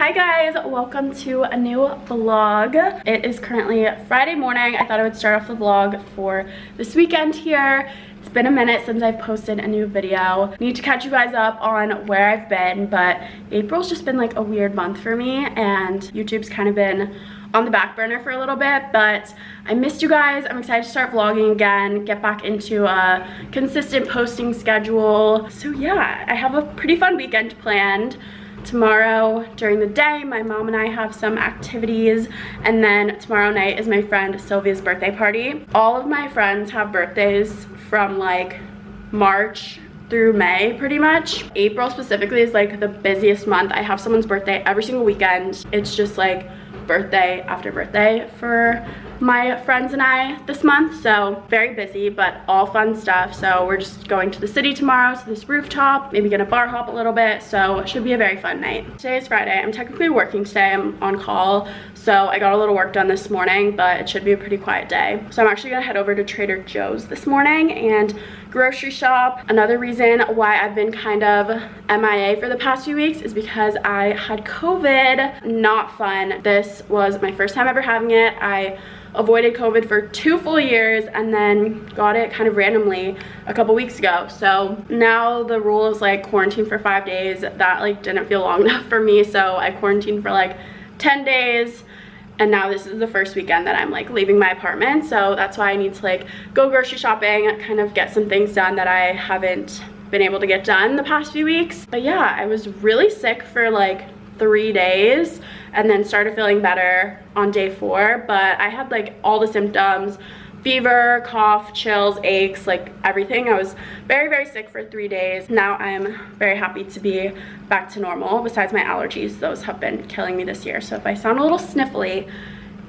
Hi guys, welcome to a new vlog. It is currently Friday morning. I thought I would start off the vlog for this weekend here. It's been a minute since I've posted a new video. Need to catch you guys up on where I've been, but April's just been like a weird month for me and YouTube's kind of been on the back burner for a little bit, but I missed you guys. I'm excited to start vlogging again, get back into a consistent posting schedule. So yeah, I have a pretty fun weekend planned. Tomorrow during the day, my mom and I have some activities, and then tomorrow night is my friend Sylvia's birthday party. All of my friends have birthdays from like March through May pretty much. April specifically is like the busiest month. I have someone's birthday every single weekend. It's just like birthday after birthday for my friends and I this month, so very busy, but all fun stuff. So we're just going to the city tomorrow to this rooftop, maybe gonna bar hop a little bit, so it should be a very fun night. Today is Friday. I'm technically working today. I'm on call, so I got a little work done this morning, but it should be a pretty quiet day. So I'm actually gonna head over to Trader Joe's this morning and grocery shop. Another reason why I've been kind of MIA for the past few weeks is because I had COVID. Not fun. This was my first time ever having it. I avoided COVID for 2 full years and then got it kind of randomly a couple weeks ago. So now the rule is like quarantine for 5 days. That like didn't feel long enough for me, so I quarantined for like 10 days. And now this is the first weekend that I'm like leaving my apartment, so that's why I need to like go grocery shopping, kind of get some things done that I haven't been able to get done the past few weeks. But yeah, I was really sick for like 3 days and then started feeling better on day 4, but I had like all the symptoms: fever, cough, chills, aches, like everything. I was very, very sick for 3 days. Now I'm very happy to be back to normal. Besides my allergies, those have been killing me this year. So if I sound a little sniffly,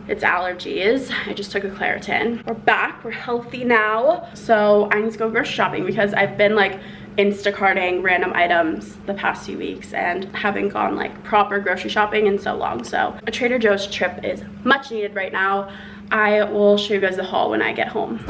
it's allergies. I just took a Claritin. We're back, we're healthy now. So I need to go grocery shopping because I've been like Instacarting random items the past few weeks and haven't gone like proper grocery shopping in so long. So a Trader Joe's trip is much needed right now. I will show you guys the haul when I get home.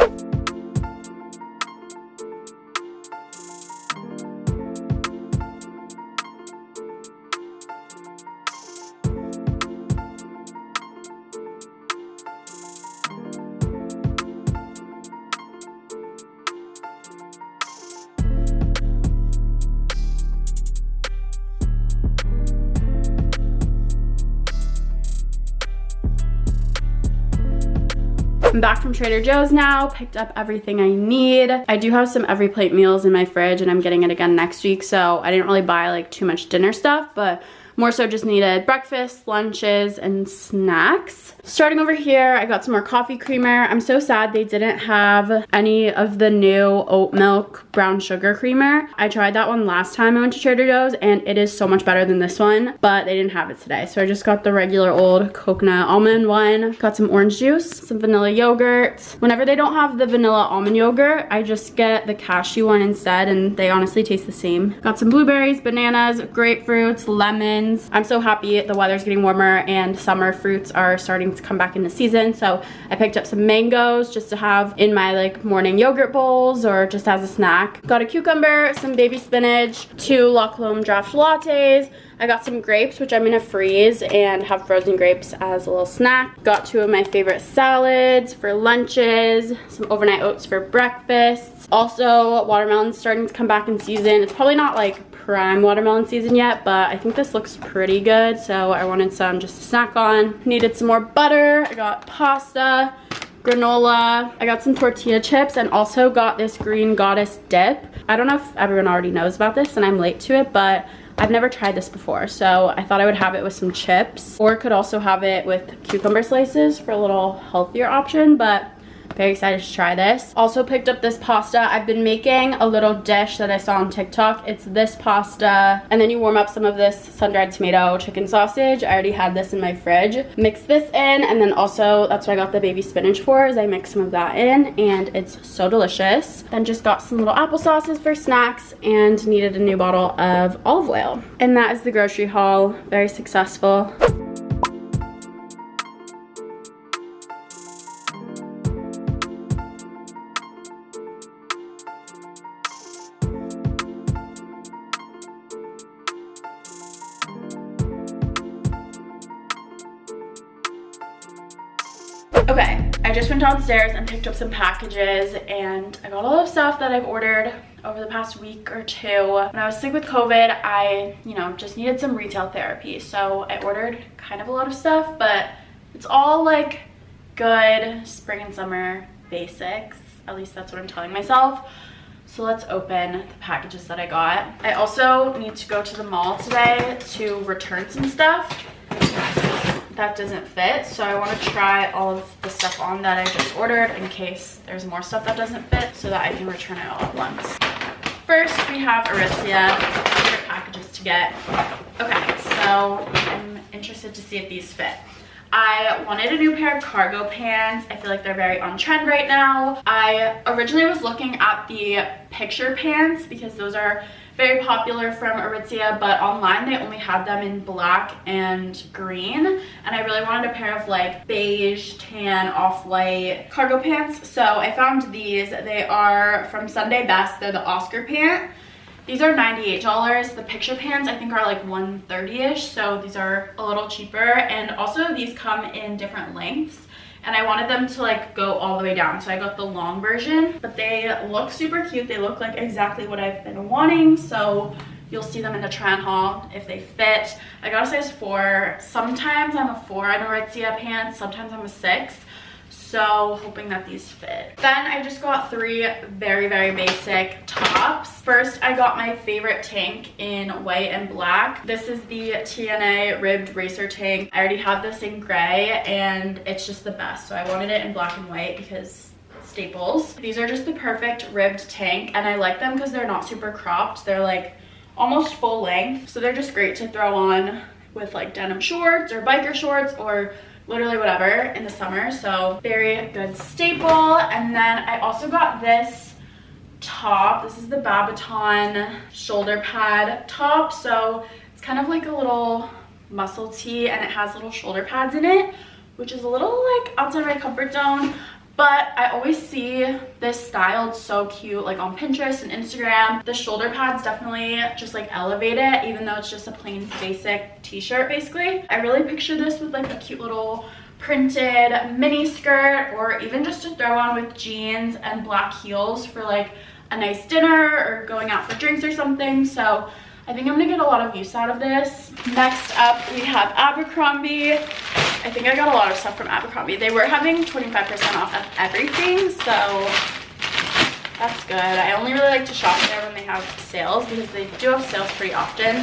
I'm back from Trader Joe's now, picked up everything I need. I do have some every plate meals in my fridge and I'm getting it again next week, so I didn't really buy like too much dinner stuff, but more so just needed breakfast, lunches, and snacks. Starting over here, I got some more coffee creamer. I'm so sad they didn't have any of the new oat milk brown sugar creamer. I tried that one last time I went to Trader Joe's and it is so much better than this one, but they didn't have it today. So I just got the regular old coconut almond one. Got some orange juice, some vanilla yogurt. Whenever they don't have the vanilla almond yogurt, I just get the cashew one instead, and they honestly taste the same. Got some blueberries, bananas, grapefruits, lemons. I'm so happy the weather's getting warmer and summer fruits are starting to come back into season, so I picked up some mangoes just to have in my like morning yogurt bowls or just as a snack. Got a cucumber, some baby spinach, 2 Loch Lomond draft lattes. I got some grapes, which I'm gonna freeze and have frozen grapes as a little snack. Got 2 of my favorite salads for lunches, some overnight oats for breakfast. Also, watermelon's starting to come back in season. It's probably not like prime watermelon season yet, but I think this looks pretty good, so I wanted some just to snack on. Needed some more butter. I got pasta, granola. I got some tortilla chips and also got this Green Goddess dip. I don't know if everyone already knows about this and I'm late to it, but I've never tried this before, so I thought I would have it with some chips, or could also have it with cucumber slices for a little healthier option, but very excited to try this. Also picked up this pasta. I've been making a little dish that I saw on TikTok. It's this pasta, and then you warm up some of this sun-dried tomato chicken sausage. I already had this in my fridge. Mix this in, and then also that's what I got the baby spinach for, is I mix some of that in, and it's so delicious. Then just got some little apple sauces for snacks and needed a new bottle of olive oil. And that is the grocery haul. Very successful. Okay, I just went downstairs and picked up some packages, and I got a lot of stuff that I've ordered over the past week or two. When I was sick with COVID, I, just needed some retail therapy. So I ordered kind of a lot of stuff, but it's all like good spring and summer basics. At least that's what I'm telling myself. So let's open the packages that I got. I also need to go to the mall today to return some stuff that doesn't fit, so I want to try all of the stuff on that I just ordered in case there's more stuff that doesn't fit so that I can return it all at once. First, we have Aritzia. Favorite packages to get. Okay, so I'm interested to see if these fit. I wanted a new pair of cargo pants. I feel like they're very on trend right now. I originally was looking at the picture pants because those are very popular from Aritzia, but online they only had them in black and green, and I really wanted a pair of like beige, tan, off-white cargo pants. So I found these. They are from Sunday Best. They're the Oscar pant. These are $98. The picture pants I think are like $130-ish, so these are a little cheaper. And also these come in different lengths, and I wanted them to like go all the way down, so I got the long version. But they look super cute. They look like exactly what I've been wanting, so you'll see them in the try on haul if they fit. I got a size 4. Sometimes I'm a 4 in Aritzia pants, sometimes I'm a 6. So hoping that these fit. Then I just got 3 very, very basic tops. First, I got my favorite tank in white and black. This is the TNA ribbed racer tank. I already have this in gray and it's just the best. So I wanted it in black and white because staples. These are just the perfect ribbed tank, and I like them because they're not super cropped. They're like almost full length. So they're just great to throw on with like denim shorts or biker shorts or literally whatever in the summer. So very good staple. And then I also got this top. This is the Babaton shoulder pad top. So it's kind of like a little muscle tee, and it has little shoulder pads in it, which is a little like outside my comfort zone. But I always see this styled so cute like on Pinterest and Instagram. The shoulder pads definitely just like elevate it, even though it's just a plain basic t-shirt basically. I really picture this with like a cute little printed mini skirt, or even just to throw on with jeans and black heels for like a nice dinner or going out for drinks or something. So I think I'm gonna get a lot of use out of this. Next up, we have Abercrombie. I think I got a lot of stuff from Abercrombie. They were having 25% off of everything, so that's good. I only really like to shop there when they have sales because they do have sales pretty often.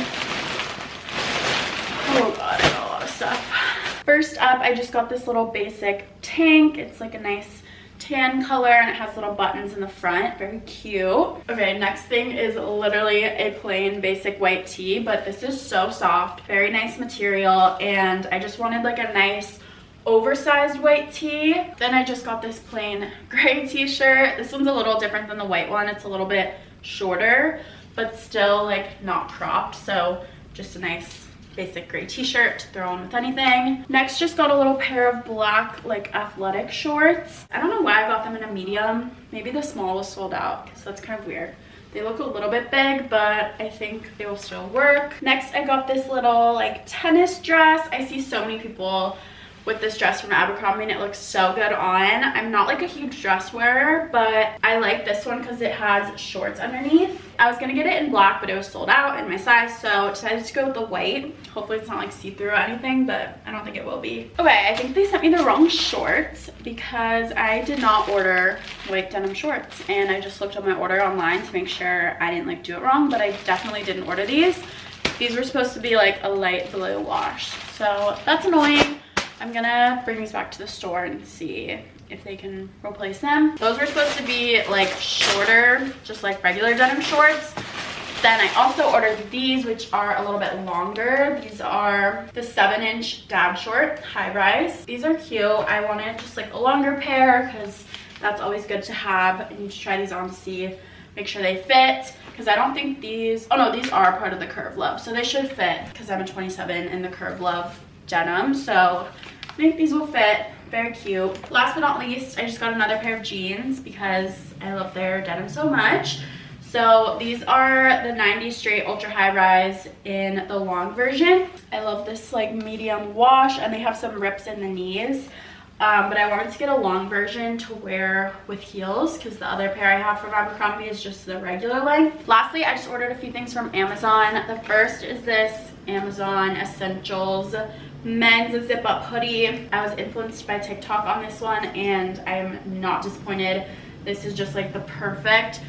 Oh god, I got a lot of stuff. First up, I just got this little basic tank. It's like a nice tan color and it has little buttons in the front. Very cute. Okay, next thing is literally a plain basic white tee, but this is so soft, very nice material, and I just wanted like a nice oversized white tee. Then I just got this plain gray t-shirt. This one's a little different than the white one. It's a little bit shorter, but still like not cropped, so just a nice basic gray t-shirt to throw on with anything. Next, just got a little pair of black like athletic shorts. I don't know why I got them in a medium. Maybe the small was sold out, so that's kind of weird. They look a little bit big, but I think they will still work. Next, I got this little like tennis dress. I see so many people with this dress from Abercrombie and it looks so good on. I'm not like a huge dress wearer, but I like this one because it has shorts underneath. I was gonna get it in black, but it was sold out in my size, so I decided to go with the white. Hopefully it's not like see-through or anything, but I don't think it will be. Okay, I think they sent me the wrong shorts because I did not order white denim shorts, and I just looked at my order online to make sure I didn't like do it wrong, but I definitely didn't order these. These were supposed to be like a light blue wash, so that's annoying. I'm gonna bring these back to the store and see if they can replace them. Those were supposed to be like shorter, just like regular denim shorts. Then I also ordered these, which are a little bit longer. These are the 7-inch dad short high rise. These are cute. I wanted just like a longer pair because that's always good to have. I need to try these on to see, make sure they fit, because I don't think these, oh no, these are part of the Curve Love, so they should fit because I'm a 27 in the Curve Love denim, so I think these will fit. Very cute. Last but not least, I just got another pair of jeans because I love their denim so much. So these are the 90 straight ultra high rise in the long version. I love this like medium wash, and they have some rips in the knees. but I wanted to get a long version to wear with heels because the other pair I have from Abercrombie is just the regular length. Lastly, I just ordered a few things from Amazon. The first is this Amazon Essentials men's zip-up hoodie. I was influenced by TikTok on this one and I am not disappointed. This is just like the perfect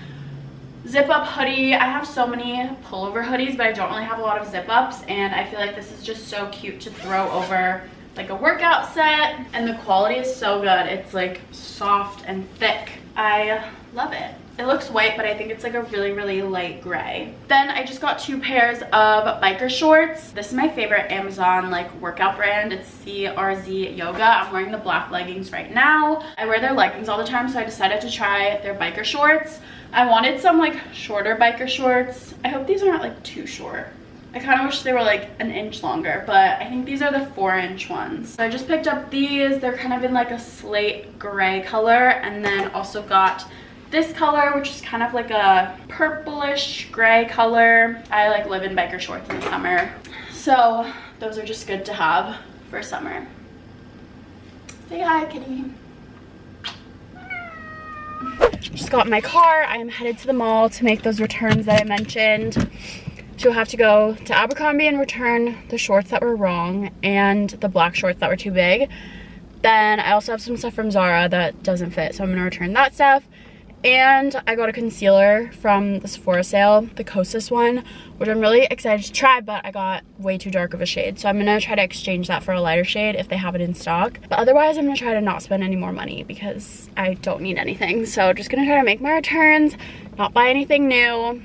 zip-up hoodie. I have so many pullover hoodies, but I don't really have a lot of zip-ups, and I feel like this is just so cute to throw over like a workout set, and the quality is so good. It's like soft and thick. I love it. It looks white, but I think it's like a really light gray. Then I just got 2 pairs of biker shorts. This is my favorite Amazon like workout brand. It's CRZ Yoga. I'm wearing the black leggings right now. I wear their leggings all the time, so I decided to try their biker shorts. I wanted some like shorter biker shorts. I hope these aren't like too short. I kind of wish they were like an inch longer, but I think these are the 4-inch ones. So I just picked up these. They're kind of in like a slate gray color, and then also got this color, which is kind of like a purplish gray color. I like live in biker shorts in the summer, so those are just good to have for summer. Say hi, kitty. Just got in my car. I am headed to the mall to make those returns that I mentioned. So we'll have to go to Abercrombie and return the shorts that were wrong and the black shorts that were too big. Then I also have some stuff from Zara that doesn't fit, so I'm gonna return that stuff. And I got a concealer from the Sephora sale, the Kosas one, which I'm really excited to try, but I got way too dark of a shade. So I'm gonna try to exchange that for a lighter shade if they have it in stock. But otherwise, I'm gonna try to not spend any more money because I don't need anything. So just gonna try to make my returns, not buy anything new.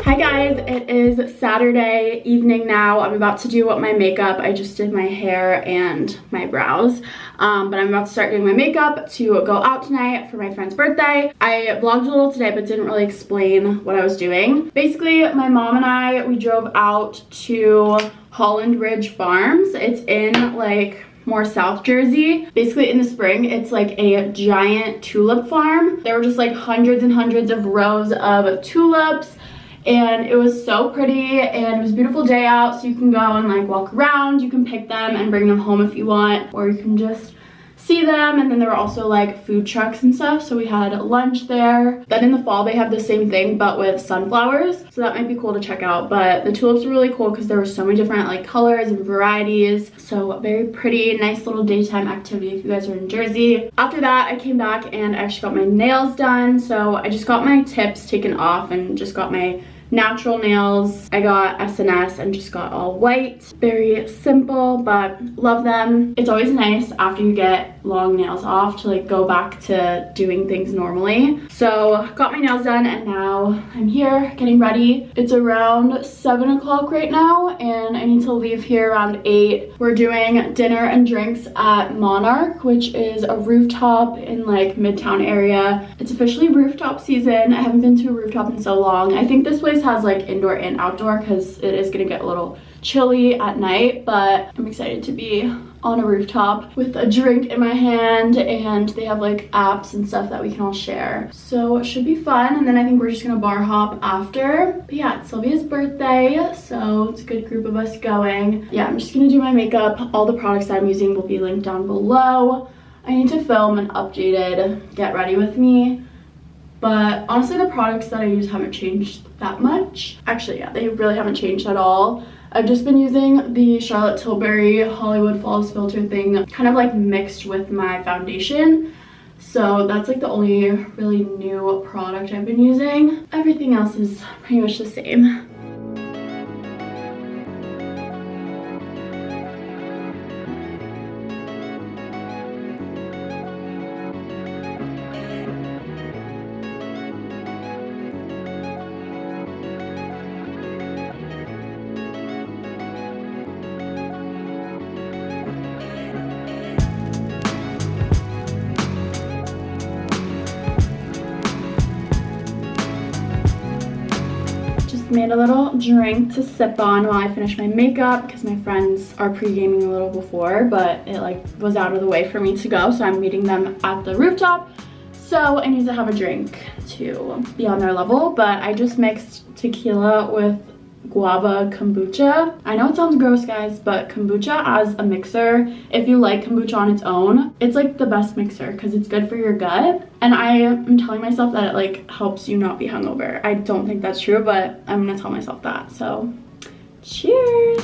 Hi guys, it is Saturday evening now. I'm about to do my makeup. I just did my hair and my brows, but I'm about to start doing my makeup to go out tonight for my friend's birthday. I vlogged a little today but didn't really explain what I was doing. Basically, my mom and we drove out to Holland Ridge Farms. It's in like more South Jersey. Basically in the spring, it's like a giant tulip farm. There were just like hundreds and hundreds of rows of tulips, and it was so pretty, and it was a beautiful day out, so you can go and like walk around. You can pick them and bring them home if you want, or you can just see them. And then there were also like food trucks and stuff, so we had lunch there. Then in the fall they have the same thing but with sunflowers, so that might be cool to check out. But the tulips were really cool because there were so many different like colors and varieties, so very pretty, nice little daytime activity if you guys are in Jersey. After that I came back and I actually got my nails done. So I just got my tips taken off and just got my natural nails. I got SNS and just got all white. Very simple, but love them. It's always nice after you get long nails off to like go back to doing things normally. So got my nails done and now I'm here getting ready. It's around 7 o'clock right now and I need to leave here around 8. We're doing dinner and drinks at Monarch, which is a rooftop in like Midtown area. It's officially rooftop season. I haven't been to a rooftop in so long. I think this place has like indoor and outdoor because it is gonna get a little chilly at night, but I'm excited to be on a rooftop with a drink in my hand, and they have like apps and stuff that we can all share, so it should be fun. And then I think we're just gonna bar hop after. But yeah, it's Sylvia's birthday, so it's a good group of us going. Yeah, I'm just gonna do my makeup. All the products that I'm using will be linked down below. I need to film an updated get ready with me, but honestly the products that I use haven't changed that much. Actually, yeah, they really haven't changed at all. I've just been using the Charlotte Tilbury Hollywood Falls filter thing kind of like mixed with my foundation. So that's like the only really new product I've been using. Everything else is pretty much the same. Made a little drink to sip on while I finish my makeup because my friends are pre-gaming a little before, but it like was out of the way for me to go, so I'm meeting them at the rooftop. So I need to have a drink to be on their level, but I just mixed tequila with guava kombucha. I know it sounds gross, guys, but kombucha as a mixer, if you like kombucha on its own, it's like the best mixer because it's good for your gut. And I am telling myself that it like helps you not be hungover. I don't think that's true, but I'm gonna tell myself that. So cheers.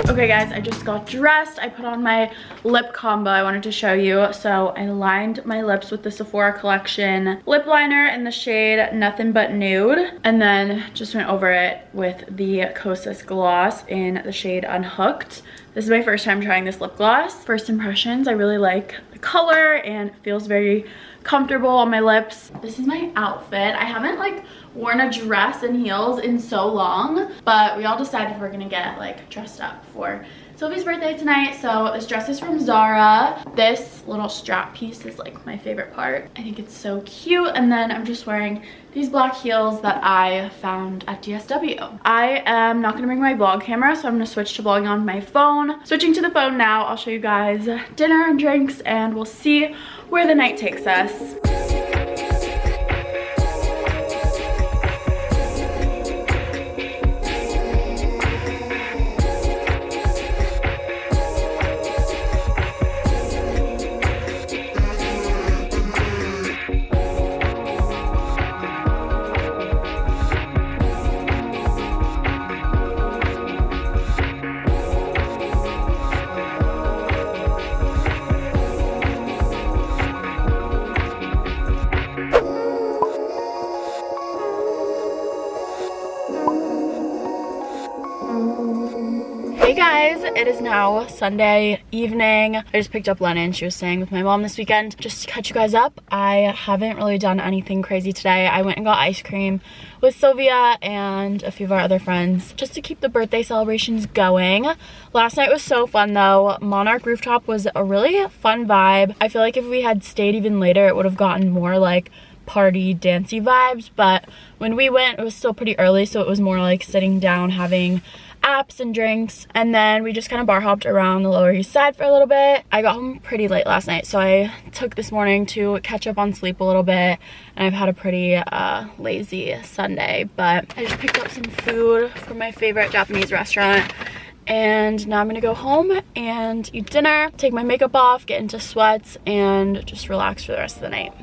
Okay guys, I just got dressed. I put on my lip combo I wanted to show you. So I lined my lips with the Sephora Collection lip liner in the shade Nothing But Nude. And then just went over it with the Kosas gloss in the shade Unhooked. This is my first time trying this lip gloss. First impressions, I really like the color and it feels very comfortable on my lips. This is my outfit. I haven't like worn a dress and heels in so long, but we all decided we're gonna get like dressed up for Sylvie's birthday tonight. So this dress is from Zara. This little strap piece is like my favorite part. I think it's so cute. And then I'm just wearing these black heels that I found at DSW. I am not gonna bring my vlog camera, so I'm gonna switch to vlogging on my phone. Switching to the phone now, I'll show you guys dinner and drinks and we'll see where the night takes us. Hey guys, it is now Sunday evening. I just picked up Lennon. She was staying with my mom this weekend. Just to catch you guys up, I haven't really done anything crazy today. I went and got ice cream with Sylvia and a few of our other friends just to keep the birthday celebrations going. Last night was so fun though. Monarch Rooftop was a really fun vibe. I feel like if we had stayed even later, it would have gotten more like party dancey vibes, but when we went, it was still pretty early, so it was more like sitting down having apps and drinks, and then we just kind of bar hopped around the Lower East Side for a little bit. I got home pretty late last night, so I took this morning to catch up on sleep a little bit, and I've had a pretty lazy Sunday, but I just picked up some food from my favorite Japanese restaurant, and now I'm gonna go home and eat dinner, take my makeup off, get into sweats, and just relax for the rest of the night.